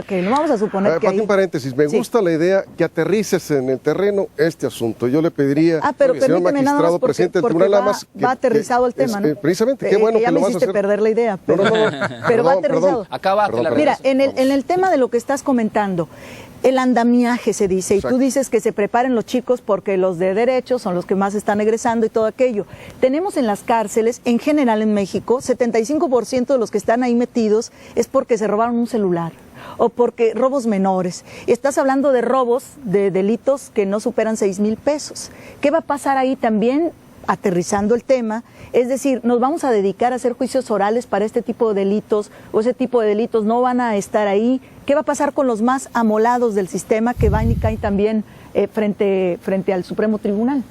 que no vamos a suponer que Pati, un paréntesis, me gusta la idea que aterrices en el terreno este asunto. Yo le pediría pero al señor magistrado presidente del tribunal nada más va aterrizado el tema, ¿no? Precisamente, qué bueno que ya lo me vas a hiciste hacer. perder la idea, pero, pero va aterrizado. Mira, en el tema de lo que estás comentando, el andamiaje se dice, y tú dices que se preparen los chicos porque los de derechos son los que más están egresando y todo aquello. Tenemos en las cárceles, en general en México, 75% de los que están ahí metidos es porque se robaron un celular o porque robos menores. Estás hablando de robos, de delitos que no superan 6,000 pesos. ¿Qué va a pasar ahí también? Aterrizando el tema, es decir, nos vamos a dedicar a hacer juicios orales para este tipo de delitos, o ese tipo de delitos no van a estar ahí. ¿Qué va a pasar con los más amolados del sistema que van y caen también frente al Supremo Tribunal?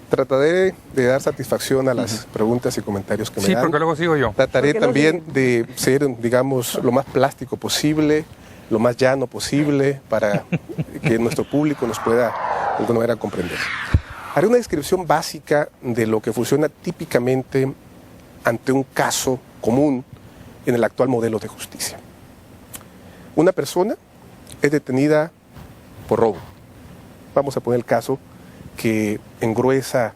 Trataré de dar satisfacción a las preguntas y comentarios que me dan. Sí, porque luego sigo yo. Trataré también de ser, digamos, lo más plástico posible, lo más llano posible, para que nuestro público nos pueda de alguna manera comprender. Haré una descripción básica de lo que funciona típicamente ante un caso común en el actual modelo de justicia. Una persona es detenida por robo. Vamos a poner el caso que engruesa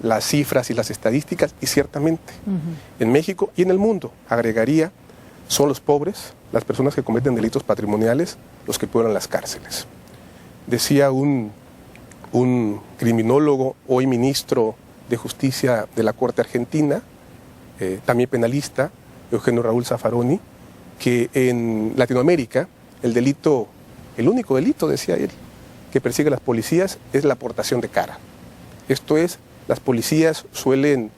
las cifras y las estadísticas, y ciertamente en México y en el mundo, agregaría, son los pobres, las personas que cometen delitos patrimoniales, los que pueblan las cárceles. Decía un criminólogo, hoy ministro de Justicia de la Corte Argentina, también penalista, Eugenio Raúl Zaffaroni, que en Latinoamérica el único delito, decía él, que persigue a las policías es la aportación de cara. Esto es, las policías suelen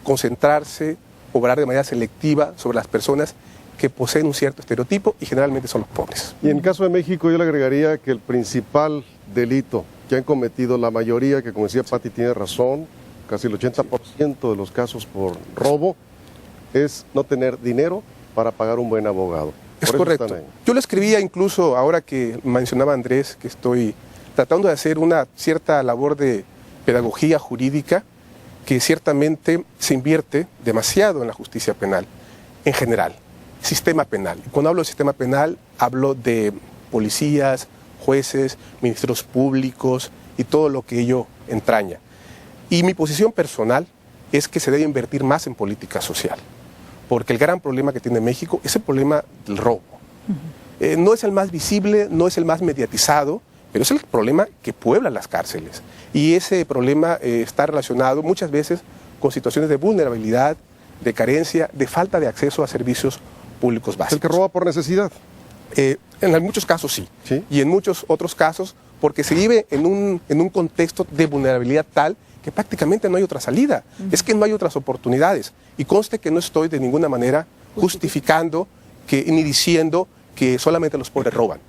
concentrarse, obrar de manera selectiva sobre las personas que poseen un cierto estereotipo y generalmente son los pobres. Y en el caso de México yo le agregaría que el principal delito que han cometido la mayoría, que como decía Pati tiene razón, casi el 80% de los casos por robo, es no tener dinero para pagar un buen abogado. Es correcto. Yo lo escribía incluso ahora que mencionaba Andrés, que estoy tratando de hacer una cierta labor de pedagogía jurídica que ciertamente se invierte demasiado en la justicia penal, en general, sistema penal. Cuando hablo de sistema penal, hablo de policías, jueces, ministerios públicos y todo lo que ello entraña. Y mi posición personal es que se debe invertir más en política social, porque el gran problema que tiene México es el problema del robo. No es el más visible, no es el más mediatizado, pero es el problema que puebla las cárceles. Y ese problema está relacionado muchas veces con situaciones de vulnerabilidad, de carencia, de falta de acceso a servicios públicos básicos. ¿El que roba por necesidad? En muchos casos sí, y en muchos otros casos porque se vive en un contexto de vulnerabilidad tal que prácticamente no hay otra salida. Es que no hay otras oportunidades. Y conste que no estoy de ninguna manera justificando ni diciendo que solamente los pobres roban.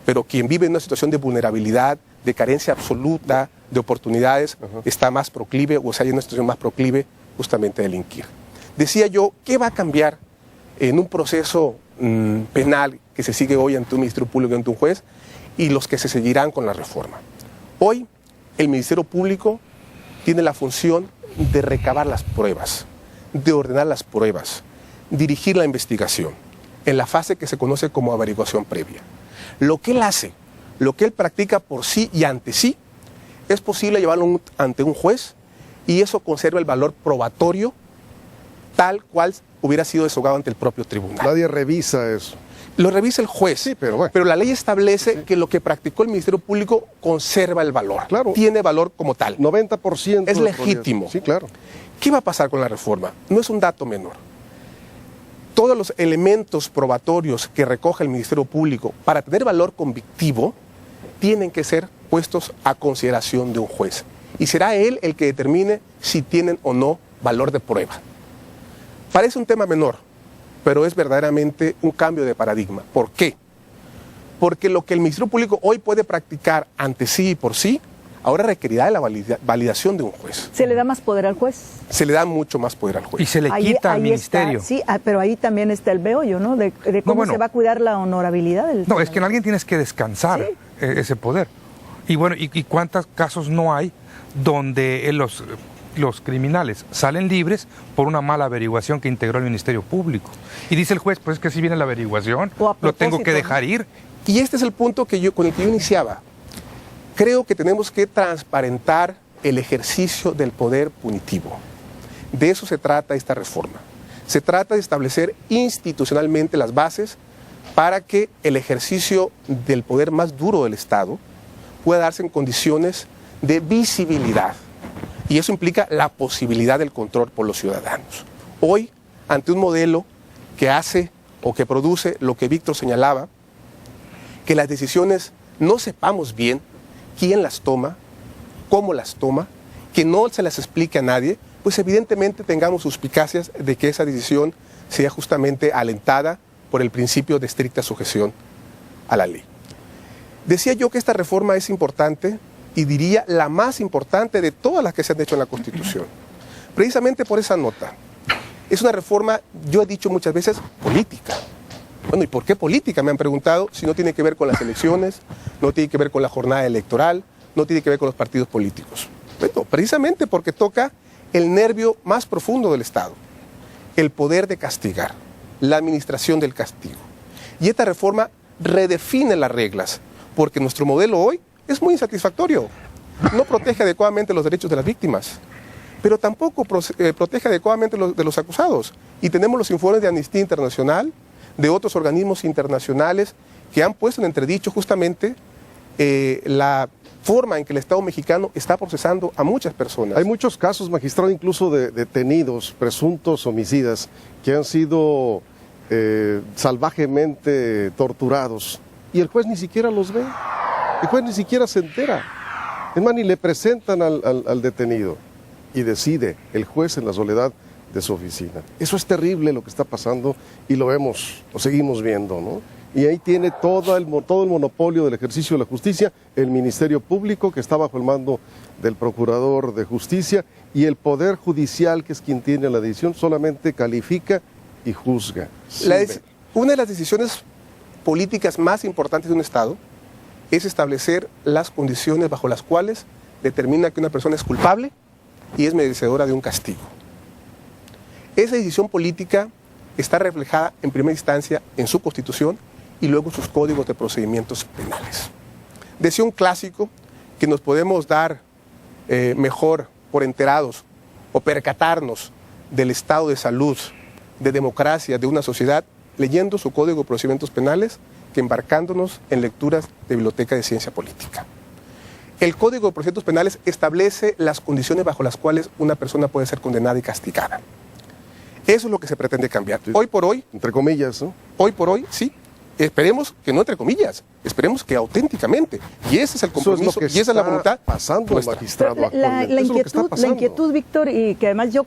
Pero quien vive en una situación de vulnerabilidad, de carencia absoluta, de oportunidades, está más proclive, o sea, hay una situación más proclive justamente a delinquir. Decía yo, ¿qué va a cambiar en un proceso penal que se sigue hoy ante un Ministerio Público y ante un juez, y los que se seguirán con la reforma? Hoy, el Ministerio Público tiene la función de recabar las pruebas, de ordenar las pruebas, dirigir la investigación, en la fase que se conoce como averiguación previa. Lo que él hace, lo que él practica por sí y ante sí, es posible llevarlo ante un juez y eso conserva el valor probatorio tal cual hubiera sido desahogado ante el propio tribunal. Nadie revisa eso. Lo revisa el juez, sí, pero, bueno. Pero la ley establece que lo que practicó el Ministerio Público conserva el valor, claro. Tiene valor como tal. 90% es legítimo. Sí, claro. ¿Qué va a pasar con la reforma? No es un dato menor. Todos los elementos probatorios que recoge el Ministerio Público para tener valor convictivo tienen que ser puestos a consideración de un juez. Y será él el que determine si tienen o no valor de prueba. Parece un tema menor, pero es verdaderamente un cambio de paradigma. ¿Por qué? Porque lo que el Ministerio Público hoy puede practicar ante sí y por sí, ahora requerirá de la validación de un juez. ¿Se le da más poder al juez? Se le da mucho más poder al juez. Y se le quita al ministerio. Está, sí, pero ahí también está el meollo, ¿no? De cómo se va a cuidar la honorabilidad del... No, es que en alguien tienes que descansar ese poder. Y bueno, ¿y cuántos casos no hay donde los criminales salen libres por una mala averiguación que integró el Ministerio Público. Y dice el juez, pues es que si viene la averiguación, lo tengo que dejar ir. Y este es el punto con el que yo iniciaba. Creo que tenemos que transparentar el ejercicio del poder punitivo. De eso se trata esta reforma. Se trata de establecer institucionalmente las bases para que el ejercicio del poder más duro del Estado pueda darse en condiciones de visibilidad. Y eso implica la posibilidad del control por los ciudadanos. Hoy, ante un modelo que hace o que produce lo que Víctor señalaba, que las decisiones no sepamos bien quién las toma, cómo las toma, que no se las explique a nadie, pues evidentemente tengamos suspicacias de que esa decisión sea justamente alentada por el principio de estricta sujeción a la ley. Decía yo que esta reforma es importante y diría la más importante de todas las que se han hecho en la Constitución, precisamente por esa nota. Es una reforma, yo he dicho muchas veces, política. Bueno, ¿y por qué política? Me han preguntado, si no tiene que ver con las elecciones, no tiene que ver con la jornada electoral, no tiene que ver con los partidos políticos. Bueno, precisamente porque toca el nervio más profundo del Estado, el poder de castigar, la administración del castigo. Y esta reforma redefine las reglas, porque nuestro modelo hoy es muy insatisfactorio. No protege adecuadamente los derechos de las víctimas, pero tampoco protege adecuadamente de los acusados. Y tenemos los informes de Amnistía Internacional, de otros organismos internacionales que han puesto en entredicho justamente la forma en que el Estado mexicano está procesando a muchas personas. Hay muchos casos, magistrado, incluso de detenidos, presuntos homicidas, que han sido salvajemente torturados y el juez ni siquiera los ve, el juez ni siquiera se entera. Es más, ni le presentan al detenido y decide el juez en la soledad de su oficina. Eso es terrible lo que está pasando y lo vemos, lo seguimos viendo, ¿no? Y ahí tiene todo el monopolio del ejercicio de la justicia, el Ministerio Público, que está bajo el mando del Procurador de Justicia, y el Poder Judicial, que es quien tiene la decisión, solamente califica y juzga. Una de las decisiones políticas más importantes de un Estado es establecer las condiciones bajo las cuales determina que una persona es culpable y es merecedora de un castigo. Esa decisión política está reflejada en primera instancia en su Constitución y luego sus códigos de procedimientos penales. Decía un clásico que nos podemos dar mejor por enterados o percatarnos del estado de salud, de democracia de una sociedad, leyendo su código de procedimientos penales que embarcándonos en lecturas de biblioteca de ciencia política. El código de procedimientos penales establece las condiciones bajo las cuales una persona puede ser condenada y castigada. Eso es lo que se pretende cambiar. Hoy por hoy, entre comillas, ¿no? Hoy por hoy, sí. Esperemos que no entre comillas, esperemos que auténticamente. Y ese es el compromiso, y esa es la voluntad. Pasando, magistrado. La inquietud, Víctor, y que además yo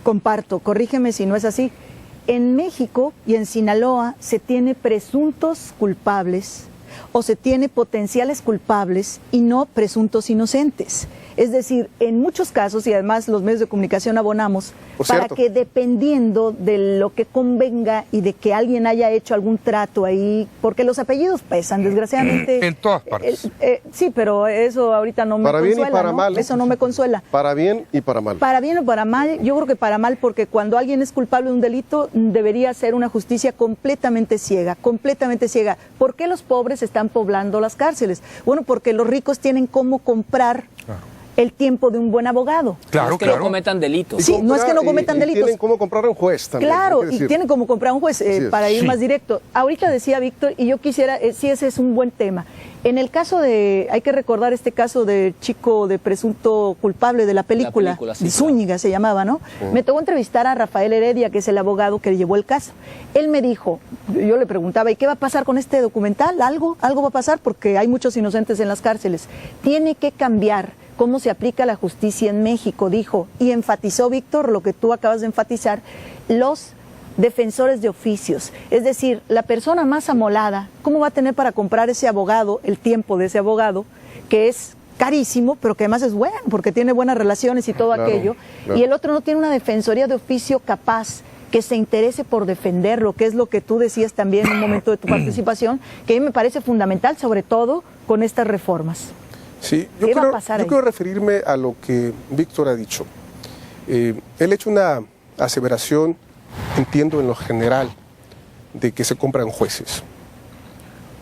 comparto, corrígeme si no es así. En México y en Sinaloa se tiene presuntos culpables o se tiene potenciales culpables y no presuntos inocentes. Es decir, en muchos casos, y además los medios de comunicación abonamos, para que dependiendo de lo que convenga y de que alguien haya hecho algún trato ahí, porque los apellidos pesan, desgraciadamente. En todas partes. Sí, pero eso ahorita no me consuela. Para bien y para mal. Eso no me consuela. Para bien y para mal. Para bien o para mal, yo creo que para mal, porque cuando alguien es culpable de un delito, debería ser una justicia completamente ciega, completamente ciega. ¿Por qué los pobres están poblando las cárceles? Bueno, porque los ricos tienen cómo comprar el tiempo de un buen abogado. Claro, no es que no cometan delitos. Sí, no es que no cometan delitos. Tienen cómo comprar a un juez también. Claro, y tienen cómo comprar a un juez para ir más directo. Ahorita decía Víctor, y yo quisiera, sí, ese es un buen tema. En el caso hay que recordar este caso de chico de presunto culpable de la película sí, Zúñiga se llamaba, ¿no? Me tocó entrevistar a Rafael Heredia, que es el abogado que llevó el caso. Él me dijo, yo le preguntaba, ¿y qué va a pasar con este documental? Algo va a pasar porque hay muchos inocentes en las cárceles. Tiene que cambiar cómo se aplica la justicia en México, dijo, y enfatizó, Víctor, lo que tú acabas de enfatizar, los defensores de oficios. Es decir, la persona más amolada, ¿cómo va a tener para comprar ese abogado, el tiempo de ese abogado, que es carísimo, pero que además es bueno, porque tiene buenas relaciones y todo aquello, y el otro no tiene una defensoría de oficio capaz, que se interese por defenderlo, que es lo que tú decías también en un momento de tu participación, que a mí me parece fundamental, sobre todo con estas reformas. Sí, yo quiero referirme a lo que Víctor ha dicho. Él ha hecho una aseveración, entiendo en lo general, de que se compran jueces.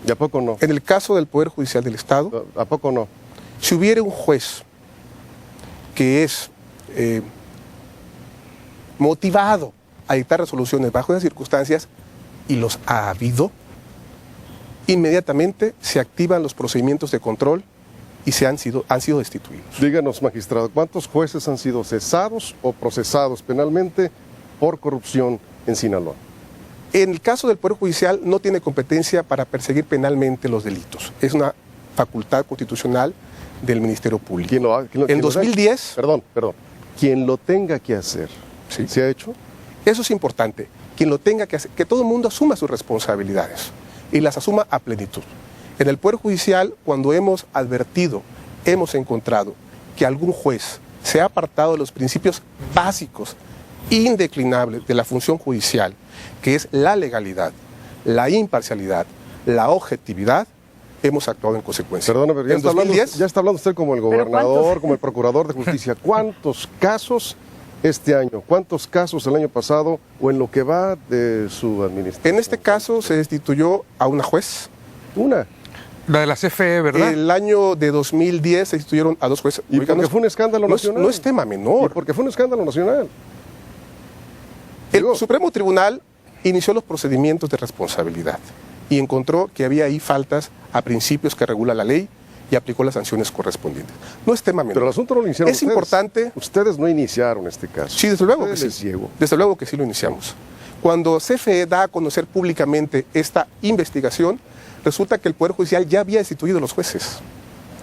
¿Y a poco no? En el caso del Poder Judicial del Estado, ¿a poco no? Si hubiera un juez que es motivado a dictar resoluciones bajo esas circunstancias, y los ha habido, inmediatamente se activan los procedimientos de control y han sido destituidos. Díganos, magistrado, ¿cuántos jueces han sido cesados o procesados penalmente por corrupción en Sinaloa? En el caso del Poder Judicial no tiene competencia para perseguir penalmente los delitos. Es una facultad constitucional del Ministerio Público. En 2010... Perdón. Quien lo tenga que hacer, ¿sí? ¿Se ha hecho? Eso es importante. Quien lo tenga que hacer, que todo el mundo asuma sus responsabilidades y las asuma a plenitud. En el Poder Judicial, cuando hemos advertido, hemos encontrado que algún juez se ha apartado de los principios básicos, indeclinables de la función judicial, que es la legalidad, la imparcialidad, la objetividad, hemos actuado en consecuencia. Perdóname, pero ya está hablando usted como el gobernador, como el procurador de justicia. ¿Cuántos casos este año? ¿Cuántos casos el año pasado o en lo que va de su administración? En este caso se destituyó a una juez. ¿Una? La de la CFE, ¿verdad? El año de 2010 se destituyeron a 2 jueces. Y porque fue un escándalo nacional. No es tema menor. Y porque fue un escándalo nacional. El Supremo Tribunal inició los procedimientos de responsabilidad y encontró que había ahí faltas a principios que regula la ley y aplicó las sanciones correspondientes. No es tema menor. Pero el asunto no lo iniciaron ustedes. Importante. Ustedes no iniciaron este caso. Sí, desde luego que sí. Desde luego que sí lo iniciamos. Cuando CFE da a conocer públicamente esta investigación, resulta que el Poder Judicial ya había destituido a los jueces.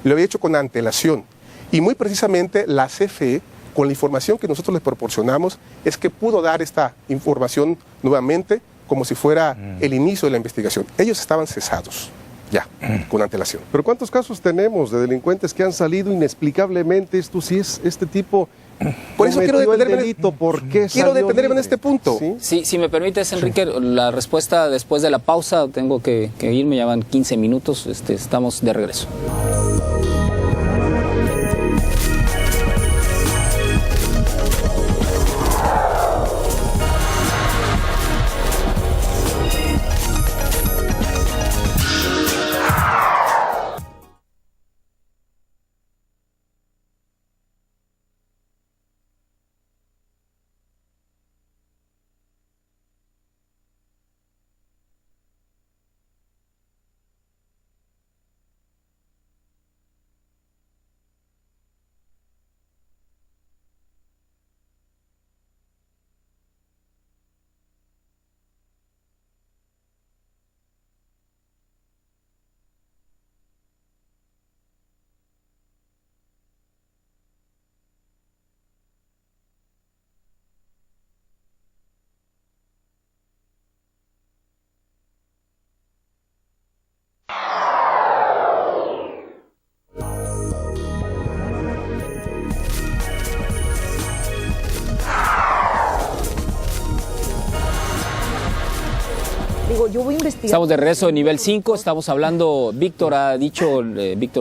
Lo había hecho con antelación. Y muy precisamente la CFE, con la información que nosotros les proporcionamos, es que pudo dar esta información nuevamente como si fuera el inicio de la investigación. Ellos estaban cesados, ya, con antelación. Pero ¿cuántos casos tenemos de delincuentes que han salido inexplicablemente? Esto sí es este tipo... Por eso quiero detenerme en este punto. ¿Sí? Si me permites, Enrique, la respuesta después de la pausa. Tengo que irme, ya van 15 minutos, estamos de regreso. Yo voy a investigar. Estamos de regreso de nivel 5, estamos hablando, Víctor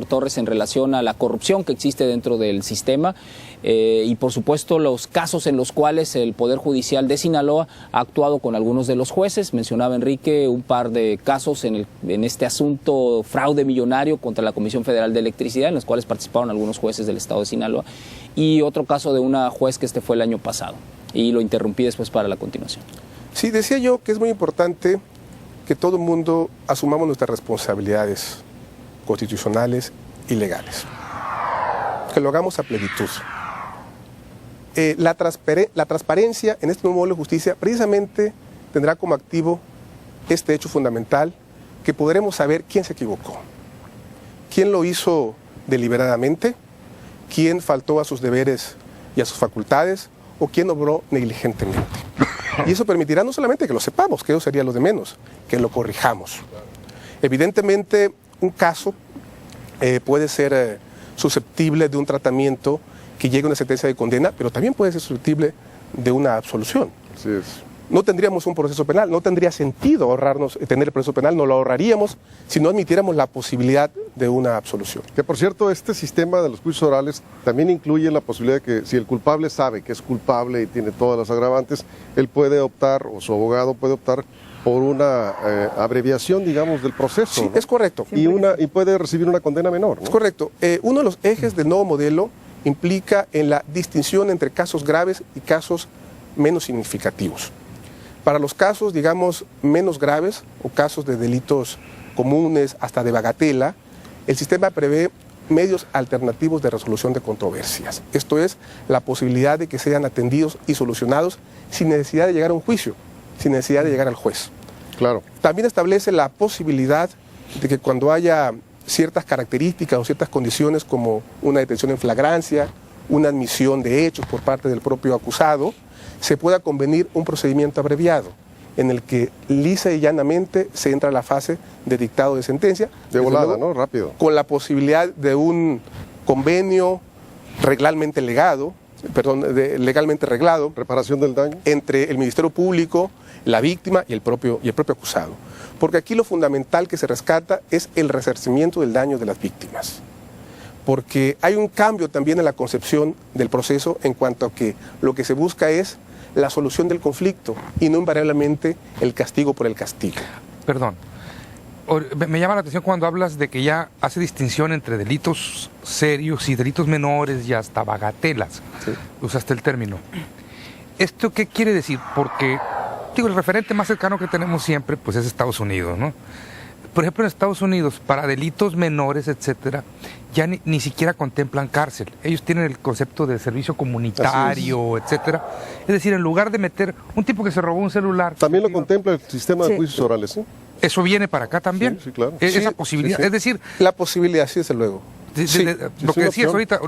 Torres, en relación a la corrupción que existe dentro del sistema y por supuesto los casos en los cuales el Poder Judicial de Sinaloa ha actuado con algunos de los jueces. Mencionaba Enrique un par de casos en este asunto fraude millonario contra la Comisión Federal de Electricidad, en los cuales participaron algunos jueces del estado de Sinaloa, y otro caso de una juez que fue el año pasado, y lo interrumpí después para la continuación. Sí, decía yo que es muy importante que todo el mundo asumamos nuestras responsabilidades constitucionales y legales. Que lo hagamos a plenitud. La transparencia en este nuevo modelo de justicia precisamente tendrá como activo este hecho fundamental, que podremos saber quién se equivocó, quién lo hizo deliberadamente, quién faltó a sus deberes y a sus facultades o quién obró negligentemente. Y eso permitirá no solamente que lo sepamos, que eso sería lo de menos, que lo corrijamos. Evidentemente, un caso puede ser susceptible de un tratamiento que llegue a una sentencia de condena, pero también puede ser susceptible de una absolución. Así es. No tendríamos un proceso penal, no tendría sentido tener el proceso penal, no lo ahorraríamos si no admitiéramos la posibilidad de una absolución. Que por cierto, este sistema de los juicios orales también incluye la posibilidad de que si el culpable sabe que es culpable y tiene todas las agravantes, él puede optar, o su abogado puede optar por una abreviación, digamos, del proceso. Sí, ¿no? es correcto. Y puede recibir una condena menor, ¿no? Es correcto. Uno de los ejes del nuevo modelo implica en la distinción entre casos graves y casos menos significativos. Para los casos, digamos, menos graves o casos de delitos comunes hasta de bagatela, el sistema prevé medios alternativos de resolución de controversias. Esto es, la posibilidad de que sean atendidos y solucionados sin necesidad de llegar a un juicio, sin necesidad de llegar al juez. Claro. También establece la posibilidad de que cuando haya ciertas características o ciertas condiciones como una detención en flagrancia, una admisión de hechos por parte del propio acusado, se pueda convenir un procedimiento abreviado en el que lisa y llanamente se entra a la fase de dictado de sentencia. De volada, ¿no? Rápido. Con la posibilidad de un convenio legalmente reglado, reparación del daño, entre el Ministerio Público, la víctima y el propio acusado. Porque aquí lo fundamental que se rescata es el resarcimiento del daño de las víctimas. Porque hay un cambio también en la concepción del proceso en cuanto a que lo que se busca es la solución del conflicto y no invariablemente el castigo por el castigo. Perdón, me llama la atención cuando hablas de que ya hace distinción entre delitos serios y delitos menores y hasta bagatelas. Sí. Usaste el término. ¿Esto qué quiere decir? Porque, digo, el referente más cercano que tenemos siempre pues es Estados Unidos, ¿no? Por ejemplo, en Estados Unidos, para delitos menores, etcétera, ya ni siquiera contemplan cárcel. Ellos tienen el concepto de servicio comunitario, etcétera. Es decir, en lugar de meter un tipo que se robó un celular... También lo contempla el sistema de juicios orales, ¿sí? ¿Eso viene para acá también? Sí, claro. Esa posibilidad, es decir... La posibilidad, sí, desde luego. Lo que decías ahorita...